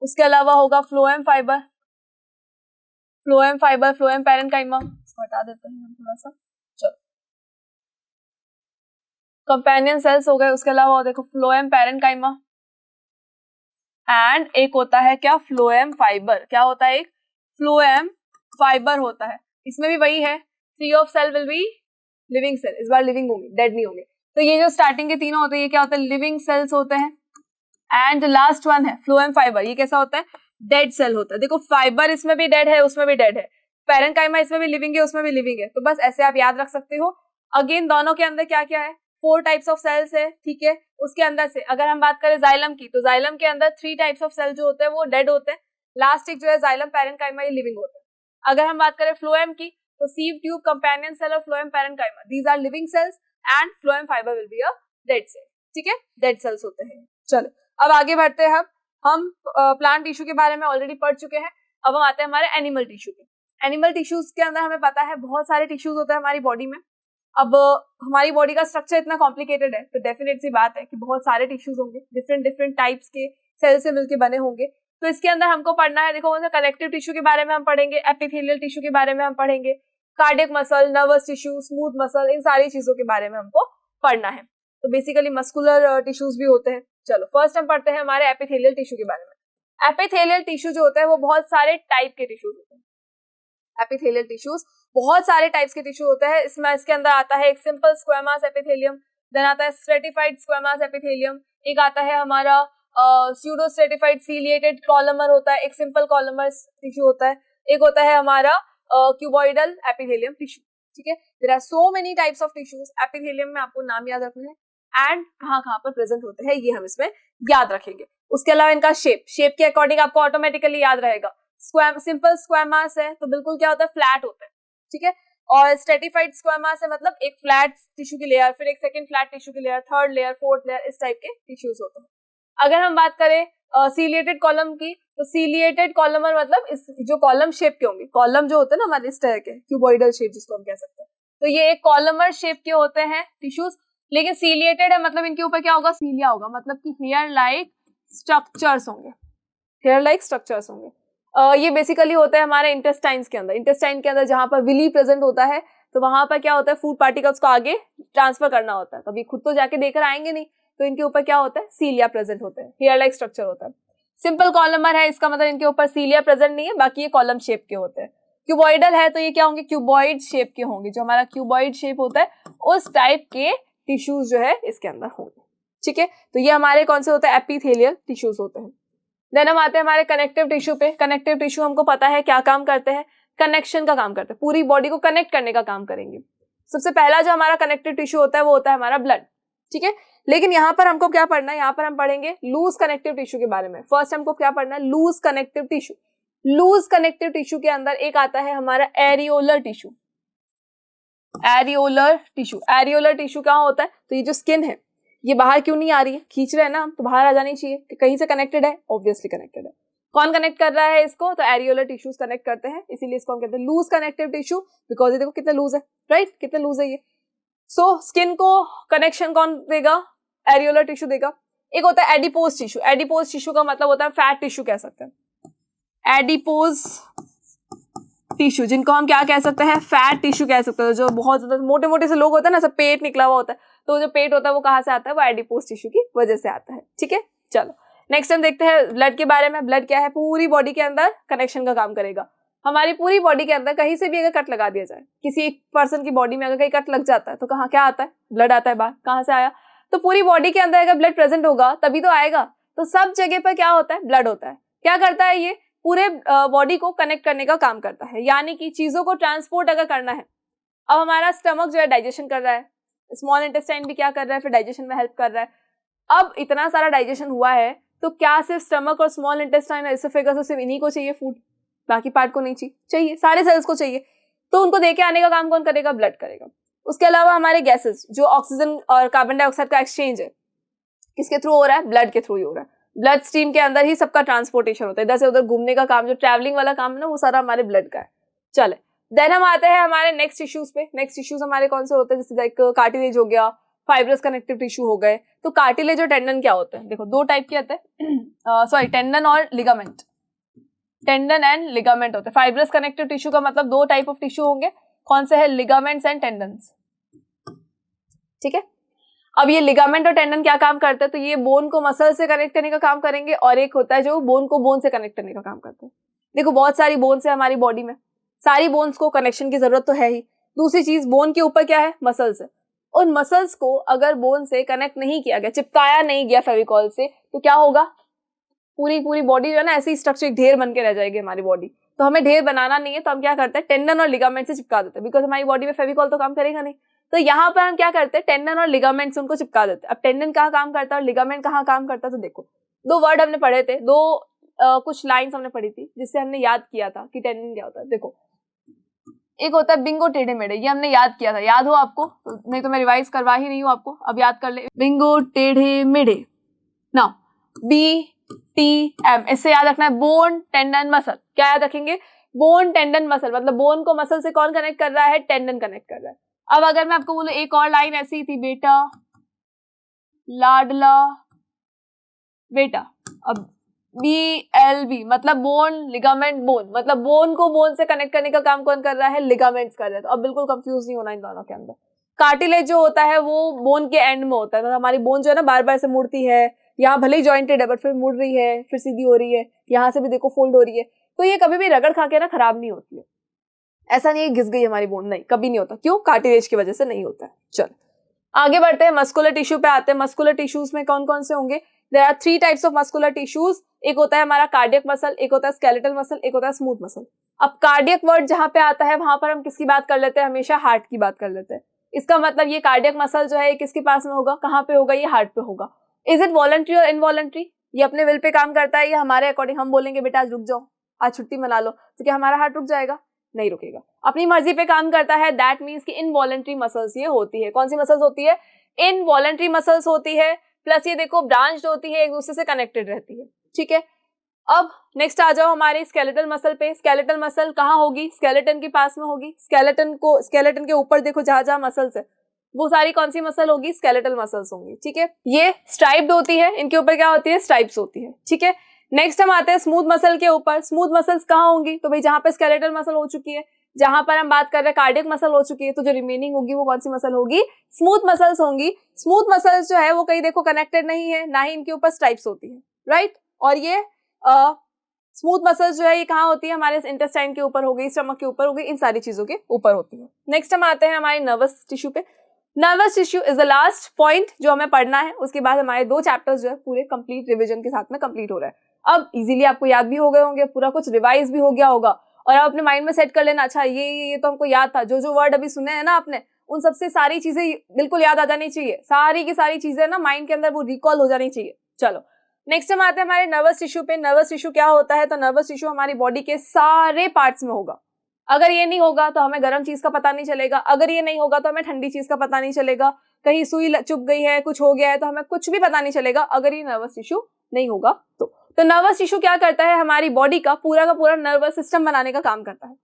Speaker 1: उसके अलावा होगा फ्लोएम पैरेनकाइमा, हटा देते हैं हम थोड़ा सा, चलो कंपेनियन सेल्स हो गए। उसके अलावा देखो फ्लोएम पैरेनकाइमा, एंड एक होता है क्या, फ्लोएम फाइबर। क्या होता है, एक फ्लोएम फाइबर होता है। इसमें भी वही है, 3 of cell will be living cell, इस बार लिविंग होंगे, डेड नहीं होंगे। तो ये जो स्टार्टिंग के तीनों होते हैं ये क्या होते हैं, लिविंग सेल्स होते हैं। एंड लास्ट वन है फ्लोएम फाइबर, ये कैसा होता है, डेड सेल होता है। देखो फाइबर इसमें भी डेड है, उसमें भी डेड है, पैरेनकाइमा इसमें भी लिविंग है, उसमें भी लिविंग है। तो बस ऐसे आप याद रख सकते हो। अगेन दोनों के अंदर क्या क्या है, 4 टाइप्स ऑफ सेल्स है, ठीक है। उसके अंदर से अगर हम बात करें जाइलम की, तो जाइलम के अंदर 3 टाइप्स ऑफ सेल जो होते हैं वो डेड होते हैं। लास्ट एक जो है जाइलम पैरेनकाइमा, ये लिविंग होता है। अगर हम बात करें फ्लोएम की, तो सीव ट्यूब, कंपेनियन सेल और phloem parenchyma, these are living cells, and phloem fibre will be a dead cell, ठीक है, डेड सेल्स होते हैं। चलो अब आगे बढ़ते हैं। हम प्लांट टिश्यू के बारे में ऑलरेडी पढ़ चुके हैं। अब हम आते हैं हमारे एनिमल टिश्यू पे। एनिमल टिश्यूज के अंदर हमें पता है बहुत सारे टिश्यूज होते हैं हमारी बॉडी में। अब हमारी बॉडी का स्ट्रक्चर इतना कॉम्प्लिकेटेड है, तो डेफिनेट सी बात है कि बहुत सारे टिश्यूज होंगे, डिफरेंट टाइप्स के सेल से मिलकर बने होंगे। तो इसके अंदर हमको पढ़ना है, देखो कनेक्टिव टिश्यू के बारे में हम पढ़ेंगे, एपिथेलियल टिश्यू के बारे में हम पढ़ेंगे, cardiac muscle, nervous tissue, smooth muscle, इन सारी चीजों के बारे में हमको पढ़ना है। तो बेसिकली मस्कुलर टिश्यूज भी होते हैं। चलो फर्स्ट हम पढ़ते हैं हमारे एपिथेलियल टिश्यू के बारे में। एपिथेलियल टिश्यू जो होता है वो बहुत सारे टाइप के टिश्यूज होते हैं। एपिथेलियल टिश्यूज बहुत सारे टाइप्स के टिश्यू होते हैं। इसके अंदर आता है एक सिंपल स्क्वेमस एपिथेलियम, देन आता है स्ट्रेटिफाइड स्क्वेमस एपिथेलियम, एक आता है हमारा स्यूडो स्ट्रेटिफाइड सीलिएटेड कॉलमर होता है, एक सिंपल कॉलमर टिश्यू होता है, एक होता है हमारा क्यूबॉइडल एपिथेलियम टिश्यू, ठीक है। There are so many types of tissues. Epithelium में आपको नाम याद रखना है एंड कहाँ पर प्रेजेंट होते हैं ये हम इसमें याद रखेंगे। उसके अलावा इनका शेप के अकॉर्डिंग आपको ऑटोमेटिकली याद रहेगा। सिंपल स्क्वेमस है तो बिल्कुल क्या होता है, फ्लैट होता है, ठीक है। और स्ट्रेटिफाइड स्क्वेमस है मतलब एक फ्लैट टिश्यू की लेयर, फिर एक सेकंड फ्लैट टिश्यू की layer, third layer, fourth layer, इस टाइप के टिश्यूज होते हैं। अगर हम बात करें सीलिएटेड कॉलम की, तो सीलिएटेड कॉलमर मतलब इस जो कॉलम शेप के होंगे, कॉलम जो होते हैं ना हमारे इस तरह के क्यूबॉइडल शेप जिसको हम कह सकते हैं, तो ये एक कॉलमर शेप के होते हैं टिश्यूज। लेकिन सीलिएटेड है मतलब इनके ऊपर क्या होगा, सीलिया होगा, मतलब कि हेयर लाइक स्ट्रक्चर्स होंगे, हेयर लाइक स्ट्रक्चर्स होंगे। ये बेसिकली होता है हमारे इंटेस्टाइन्स के अंदर। इंटेस्टाइन के अंदर जहां पर विली प्रेजेंट होता है तो वहां पर क्या होता है, फूड पार्टिकल्स को आगे ट्रांसफर करना होता है। कभी खुद तो जाके देकर आएंगे नहीं, तो इनके ऊपर क्या होता है, सीलिया प्रेजेंट होता है, हेयर लाइक स्ट्रक्चर होता है। सिंपल कॉलमर है, इसका मतलब इनके ऊपर सीलिया प्रेजेंट नहीं है, बाकी ये कॉलम शेप के होते हैं। क्यूबॉइडल है तो ये क्या होंगे, क्यूबॉइड शेप के होंगे, जो हमारा क्यूबॉइड शेप होता है उस टाइप के टिश्यूज जो है इसके अंदर होंगे, ठीक है। तो ये हमारे कौन से होते हैं, एपिथेलियल टिश्यूज होते हैं। देन हम आते हैं हमारे कनेक्टिव टिश्यू पे। कनेक्टिव टिश्यू हमको पता है क्या काम करते हैं, कनेक्शन का काम करते हैं, पूरी बॉडी को कनेक्ट करने का काम करेंगे। सबसे पहला जो हमारा कनेक्टिव टिश्यू होता है वो होता है हमारा ब्लड, ठीक है। लेकिन यहाँ पर हमको क्या पढ़ना है, यहाँ पर हम पढ़ेंगे लूज कनेक्टिव टिश्यू के बारे में। फर्स्ट हमको क्या पढ़ना है, loose connective tissue. Loose connective tissue के अंदर एक आता है हमारा एरियोलर टिश्यू। एरियोलर टिश्यू क्या होता है, तो ये जो स्किन है ये बाहर क्यों नहीं आ रही है, खींच रहे हैं ना हम, तो बाहर आ जानी चाहिए, कि कहीं से कनेक्टेड है, ऑब्वियसली कनेक्टेड है। कौन कनेक्ट कर रहा है इसको, तो एरियोलर टिश्यूज कनेक्ट करते हैं, इसीलिए इसको हम कहते हैं लूज कनेक्टिव टिश्यू, बिकॉज ये देखो कितना लूज है, राइट, कितना लूज है ये। सो स्किन को कनेक्शन कौन देगा, एरियोलर टिश्यू देगा। एक होता है एडिपोज टिश्यू। एडिपोज टिश्यू का मतलब होता है फैट टिश्यू कह सकते हैं। एडिपोज टिश्यू जिनको हम क्या कह सकते हैं, फैट टिश्यू कह सकते हैं। जो बहुत ज्यादा मोटे मोटे से लोग होते हैं ना, सब पेट निकला हुआ होता है, तो जो पेट होता है वो कहाँ से आता है, वो एडिपोज टिश्यू की वजह से आता है, ठीक है। चलो नेक्स्ट हम देखते हैं ब्लड के बारे में। ब्लड क्या है? पूरी बॉडी के अंदर कनेक्शन का काम करेगा। हमारी पूरी बॉडी के अंदर कहीं से भी अगर कट लगा दिया जाए, किसी एक पर्सन की बॉडी में अगर कहीं कट लग जाता है तो कहाँ क्या आता है? ब्लड आता है बाहर। कहाँ से आया? तो पूरी बॉडी के अंदर अगर ब्लड प्रेजेंट होगा तभी तो आएगा। तो सब जगह पर क्या होता है? ब्लड होता है। क्या करता है? ये पूरे बॉडी को कनेक्ट करने का काम करता है, यानी कि चीजों को ट्रांसपोर्ट अगर करना है। अब हमारा स्टमक जो है डाइजेशन कर रहा है, स्मॉल इंटेस्टाइन भी क्या कर रहा है? फिर डाइजेशन में हेल्प कर रहा है। अब इतना सारा डाइजेशन हुआ है तो क्या सिर्फ स्टमक और स्मॉल इंटेस्टाइन और एसोफेगस सिर्फ इन्हीं को चाहिए फूड? बाकी पार्ट को नहीं चाहिए, सारे सेल्स को चाहिए। तो उनको देके आने का काम कौन करेगा? ब्लड करेगा। उसके अलावा हमारे गैसेस, जो ऑक्सीजन और कार्बन डाइऑक्साइड का एक्सचेंज है, किसके थ्रू हो रहा है? ब्लड के थ्रू ही हो रहा है। ब्लड स्ट्रीम के अंदर ही सबका ट्रांसपोर्टेशन होता है। इधर से उधर घूमने का काम, जो ट्रैवलिंग वाला काम है ना, वो सारा हमारे ब्लड का है। चले, देन हम आते हैं हमारे नेक्स्ट टिश्यूज पे। नेक्स्ट टिश्यूज हमारे कौन से होते हैं? जैसे लाइक कार्टिलेज हो गया, फाइब्रस कनेक्टिव टिश्यू हो गए। तो कार्टिलेज और टेंडन क्या होते हैं? देखो, दो टाइप के होते हैं, सॉरी, टेंडन और लिगामेंट। टेंडन एंड लिगामेंट होते हैं। फाइब्रस कनेक्टिव टिश्यू का मतलब दो टाइप ऑफ टिश्यू होंगे। कौन से है? Ligaments and tendons. ठीक है। अब ये लिगामेंट और टेंडन क्या काम करते हैं? तो ये बोन को मसल से कनेक्ट करने का काम करेंगे, और एक होता है जो बोन को बोन से कनेक्ट करने का काम करते हैं। देखो, बहुत सारी बोन्स है हमारी बॉडी में, सारी बोन्स को कनेक्शन की जरूरत तो है ही। दूसरी चीज, बोन के ऊपर क्या है? मसल्स है। उन मसल्स को अगर बोन से कनेक्ट नहीं किया गया, चिपकाया नहीं गया फेविकॉल से, तो क्या होगा? पूरी बॉडी जो है ना, ऐसी स्ट्रक्चर ढेर बन के रह जाएगी हमारी बॉडी। तो हमें ढेर बनाना नहीं है, तो हम क्या करते हैं? टेंडन और लिगामेंट से चिपका देते हैं, बिकॉज हमारी बॉडी में फेविकॉल तो काम करेगा नहीं। तो यहाँ पर हम क्या करते हैं? टेंडन और लिगामेंट से उनको चिपका देते हैं। अब टेंडन कहाँ काम करता है और लिगामेंट कहाँ काम करता है? तो देखो, दो वर्ड हमने पढ़े थे, कुछ लाइन्स हमने पढ़ी थी जिससे हमने याद किया था कि टेंडन क्या होता है। देखो, एक होता है बिंगो टेढ़े मेढ़े, ये हमने याद किया था, याद हो आपको? नहीं तो मैं रिवाइज करवा ही रही हूँ आपको, अब याद कर ले। बिंगो टेढ़े मेढ़े, नाउ BTM, इससे याद रखना है बोन टेंडन मसल। क्या याद रखेंगे? बोन टेंडन मसल, मतलब बोन को मसल से कौन कनेक्ट कर रहा है? टेंडन कनेक्ट कर रहा है। अब अगर मैं आपको बोलूं एक और लाइन ऐसी थी, बेटा लाडला बेटा। अब BLB मतलब बोन लिगामेंट बोन, मतलब बोन को बोन से कनेक्ट करने का काम कौन कर रहा है? लिगामेंट्स कर रहे हैं। तो अब बिल्कुल कंफ्यूज नहीं होना इन दोनों के अंदर। कार्टिलेज जो होता है वो बोन के एंड में होता है, तो हमारी बोन जो है ना बार बार से मुड़ती है, यहाँ भले ही जॉइंटेड है बट फिर मुड़ रही है, फिर सीधी हो रही है, यहाँ से भी देखो फोल्ड हो रही है। तो ये कभी भी रगड़ खा के ना खराब नहीं होती है। ऐसा नहीं है घिस गई हमारी बोन, नहीं, कभी नहीं होता। क्यों? कार्टिलेज की वजह से नहीं होता है। चलो आगे बढ़ते हैं, मस्कुलर टिश्यू पे आते हैं। मस्कुलर टिश्यूज में कौन कौन से होंगे? There are 3 types of muscular tissues. एक होता है हमारा कार्डियक मसल, एक होता है स्केलेटल मसल, एक होता है स्मूथ मसल। अब कार्डियक वर्ड जहां पे आता है वहां पर हम किसकी बात कर लेते हैं? हमेशा हार्ट की बात कर लेते हैं। इसका मतलब ये कार्डियक मसल जो है किसके पास में होगा? कहाँ पे होगा? ये हार्ट पे होगा। इज इट वॉलंटरी और इनवॉलंटरी? ये अपने विल पे काम करता है या हमारे अकॉर्डिंग? हम बोलेंगे बेटा आज रुक जाओ, आज छुट्टी मना लो, तो क्या हमारा हार्ट रुक जाएगा? नहीं रुकेगा, अपनी मर्जी पे काम करता है। दैट मीन्स कि इनवॉलंटरी मसल्स ये होती है। कौन सी मसल्स होती है? इनवॉलंटरी मसल्स होती है। प्लस ये देखो ब्रांच होती है, एक दूसरे से कनेक्टेड रहती है। ठीक है। अब नेक्स्ट आ जाओ हमारे स्केलेटल मसल पे। स्केलेटल मसल कहाँ होगी? स्केलेटन के पास में होगी। स्केलेटन के ऊपर देखो जहां जहां मसल्स है वो सारी कौन सी मसल होगी? स्केलेटल मसल्स होंगी। ठीक है। ये स्ट्राइप्ड होती है, इनके ऊपर क्या होती है? स्ट्राइप्स होती है। ठीक है। नेक्स्ट हम आते हैं स्मूथ मसल के ऊपर। स्मूथ मसल्स कहाँ होंगी? तो भाई जहां पे स्केलेटल मसल हो चुकी है, जहां पर हम बात कर रहे हैं कार्डियक मसल हो चुकी है, तो जो रिमेनिंग होगी वो कौन सी मसल होगी? स्मूथ मसल्स होंगी। स्मूथ मसल्स जो है वो कहीं देखो कनेक्टेड नहीं है, ना ही इनके ऊपर स्ट्राइप्स होती है, राइट। और ये स्मूथ मसल्स जो है ये कहाँ होती है? हमारे इंटेस्टाइन के ऊपर हो गई, स्टमक के ऊपर हो गई, इन सारी चीजों के ऊपर होती है। नेक्स्ट हम आते हैं हमारे नर्वस टिश्यू पे। Nervous tissue is the last point जो हमें पढ़ना है। उसके बाद हमारे 2 चैप्टर्स जो है पूरे कंप्लीट रिवीजन के साथ में कंप्लीट हो रहा है। अब इजीली आपको याद भी हो गए होंगे, पूरा कुछ रिवाइज भी हो गया होगा, और आप अपने माइंड में सेट कर लेना, अच्छा ये तो हमको याद था। जो जो वर्ड अभी सुने हैं ना आपने, उन सबसे सारी चीजें बिल्कुल याद आ जानी चाहिए। सारी की सारी चीजें ना माइंड के अंदर वो रिकॉल हो जानी चाहिए। चलो नेक्स्ट हम आते हैं हमारे नर्वस टिश्यू पे। नर्वस टिश्यू क्या होता है? तो नर्वस टिश्यू हमारी बॉडी के सारे पार्ट्स में होगा। अगर ये नहीं होगा तो हमें गर्म चीज का पता नहीं चलेगा, अगर ये नहीं होगा तो हमें ठंडी चीज का पता नहीं चलेगा, कहीं सुई चुभ गई है, कुछ हो गया है, तो हमें कुछ भी पता नहीं चलेगा अगर ये नर्वस टिश्यू नहीं होगा तो नर्वस टिश्यू क्या करता है? हमारी बॉडी का पूरा नर्वस सिस्टम बनाने का काम करता है।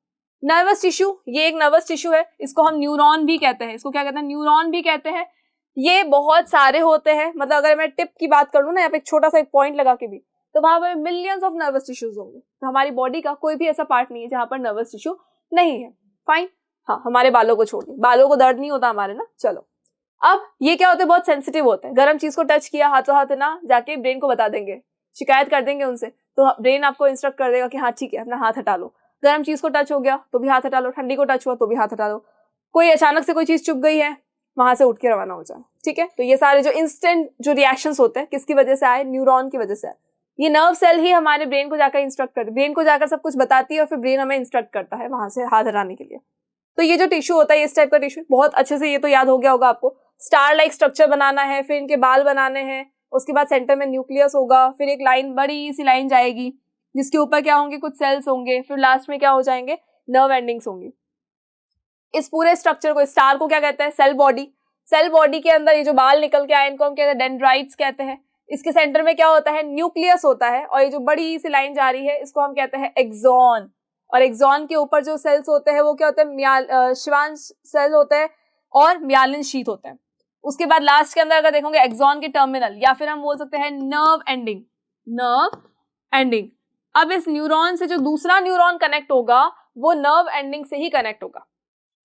Speaker 1: नर्वस टिश्यू, ये एक नर्वस टिश्यू है, इसको हम न्यूरॉन भी कहते हैं। इसको क्या कहते हैं? न्यूरॉन भी कहते हैं। ये बहुत सारे होते हैं, मतलब अगर मैं टिप की बात करूँ ना, यहाँ पे एक छोटा सा एक पॉइंट लगा के भी, तो वहां पर मिलियंस ऑफ नर्वस टिश्यूज होंगे। तो हमारी बॉडी का कोई भी ऐसा पार्ट नहीं है जहां पर नर्वस टिश्यू नहीं है। फाइन। हाँ, हमारे बालों को छोड़ दिए, बालों को दर्द नहीं होता हमारे ना। चलो अब ये क्या होते हैं? बहुत सेंसिटिव होते हैं। गर्म चीज को टच किया हाथों हाथ ना, जाके ब्रेन को बता देंगे शिकायत कर देंगे उनसे तो ब्रेन आपको इंस्ट्रक्ट कर देगा कि हाँ ठीक है अपना हाथ हटा लो, गर्म चीज को टच हो गया तो भी हाथ हटा लो, ठंडी को टच हुआ तो भी हाथ हटा लो, कोई अचानक से कोई चीज चुभ गई है वहां से उठ के रवाना हो जाए। ठीक है, तो ये सारे जो इंस्टेंट जो रिएक्शंस होते हैं किसकी वजह से आए, न्यूरॉन की वजह से आए। ये नर्व सेल ही हमारे ब्रेन को जाकर इंस्ट्रक्ट करती है, ब्रेन को जाकर सब कुछ बताती है और फिर ब्रेन हमें इंस्ट्रक्ट करता है वहां से हाथ हटाने के लिए। तो ये जो टिश्यू होता है इस टाइप का टिश्यू बहुत अच्छे से ये तो याद हो गया होगा आपको, स्टार लाइक स्ट्रक्चर बनाना है, फिर इनके बाल बनाने हैं, उसके बाद सेंटर में न्यूक्लियस होगा, फिर एक लाइन बड़ी सी लाइन जाएगी जिसके ऊपर क्या होंगे कुछ सेल्स होंगे, फिर लास्ट में क्या हो जाएंगे नर्व एंडिंग्स होंगी। इस पूरे स्ट्रक्चर को स्टार को क्या कहते हैं सेल बॉडी, सेल बॉडी के अंदर ये जो बाल निकल के आए इनको हम कहते हैं डेंड्राइट्स कहते हैं। इसके सेंटर में क्या होता है न्यूक्लियस होता है और ये जो बड़ी सी लाइन जा रही है इसको हम कहते हैं एक्सॉन, और एक्सॉन के ऊपर जो सेल्स होते हैं वो क्या होते हैं श्वांश सेल होते हैं और म्यालिन शीथ होते हैं। उसके बाद लास्ट के अंदर अगर देखोगे एक्सॉन के टर्मिनल या फिर हम बोल सकते हैं नर्व एंडिंग, नर्व एंडिंग। अब इस न्यूरॉन से जो दूसरा न्यूरॉन कनेक्ट होगा वो नर्व एंडिंग से ही कनेक्ट होगा।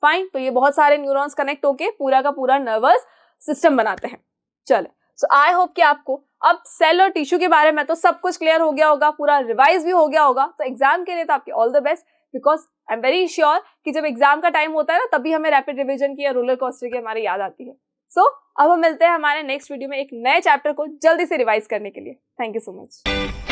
Speaker 1: फाइन, तो ये बहुत सारे न्यूरॉन्स कनेक्ट होके पूरा का पूरा नर्वस सिस्टम बनाते हैं। चलो, सो आई होप कि आपको अब सेल और टिश्यू के बारे में तो सब कुछ क्लियर हो गया होगा, पूरा रिवाइज भी हो गया होगा। तो एग्जाम के लिए तो आपके all the best, because I am very sure कि जब एग्जाम का टाइम होता है ना तभी हमें रैपिड रिवीजन की या रोलर कोस्टर की हमारी याद आती है। सो अब हम मिलते हैं हमारे नेक्स्ट वीडियो में एक नए चैप्टर को जल्दी से रिवाइज करने के लिए। Thank you so much.